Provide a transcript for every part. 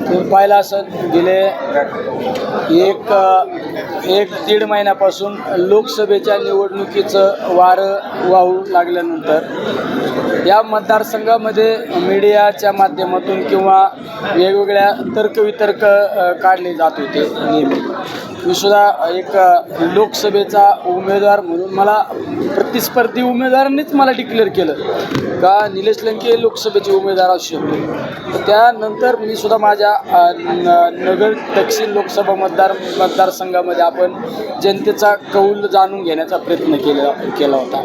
तुम्ही पाहिलं असं गेले एक दीड महिन्यापासून लोकसभेच्या निवडणुकीचं वारं वाहू लागल्यानंतर या मतदारसंघामध्ये मीडियाच्या माध्यमातून किंवा वेगवेगळ्या तर्कवितर्क काढले जात होते नेहमी. मी सुद्धा एक लोकसभेचा उमेदवार म्हणून मला प्रतिस्पर्धी उमेदवारांनीच मला डिक्लेअर केलं का निलेश लंके लोकसभेचे उमेदवार असू शकतो. तर त्यानंतर मी सुद्धा माझ्या नगर दक्षिण लोकसभा मतदारसंघामध्ये आपण जनतेचा कौल जाणून घेण्याचा प्रयत्न केला होता.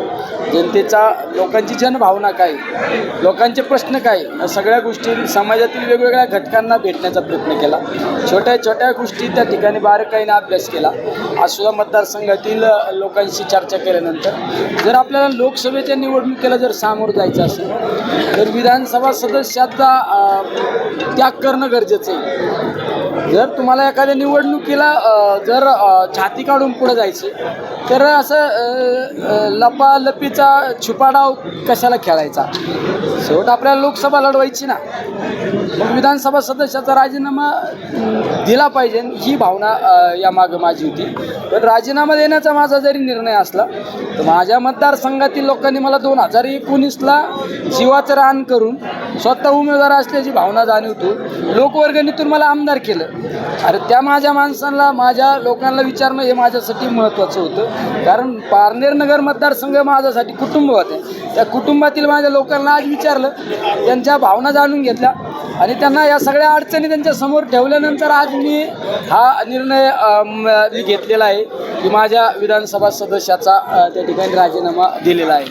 जनतेचा लोकांची जनभावना काय, लोकांचे प्रश्न काय, या सगळ्या गोष्टी समाजातील वेगवेगळ्या घटकांना भेटण्याचा प्रयत्न केला. छोट्या छोट्या गोष्टी त्या ठिकाणी बारकाईने अभ्यास केला. आज सुद्धा मतदारसंघातील लोकांशी चर्चा केल्यानंतर जर आपल्याला लोकसभेच्या निवडणुकीला जर सामोरं जायचं असेल तर विधानसभा सदस्याचा त्याग करणं गरजेचं आहे. जर तुम्हाला एखाद्या निवडणुकीला जर छाती काढून पुढं जायचं तर असं लपालपीचा छुपाडाव कशाला खेळायचा. शेवट आपल्याला लोकसभा लढवायची ना, मग विधानसभा सदस्याचा राजीनामा दिला पाहिजे ही भावना यामागं माझी होती. पण राजीनामा देण्याचा माझा जरी निर्णय असला तर माझ्या मतदारसंघातील लोकांनी मला 2019ला जीवाचं रान करून स्वतः उमेदवार असल्याची भावना जाणीवतो लोकवर्गणीतून मला आमदार केलं. अरे त्या माझ्या माणसांना, माझ्या लोकांना विचारणं हे माझ्यासाठी महत्त्वाचं होतं. कारण पारनेर नगर मतदारसंघ माझ्यासाठी कुटुंब होते. त्या कुटुंबातील माझ्या लोकांना आज विचारलं, त्यांच्या भावना जाणून घेतल्या आणि त्यांना या सगळ्या अडचणी त्यांच्या समोर ठेवल्यानंतर आज मी हा निर्णय घेतलेला आहे की माझ्या विधानसभा सदस्याचा त्या ठिकाणी राजीनामा दिलेला आहे.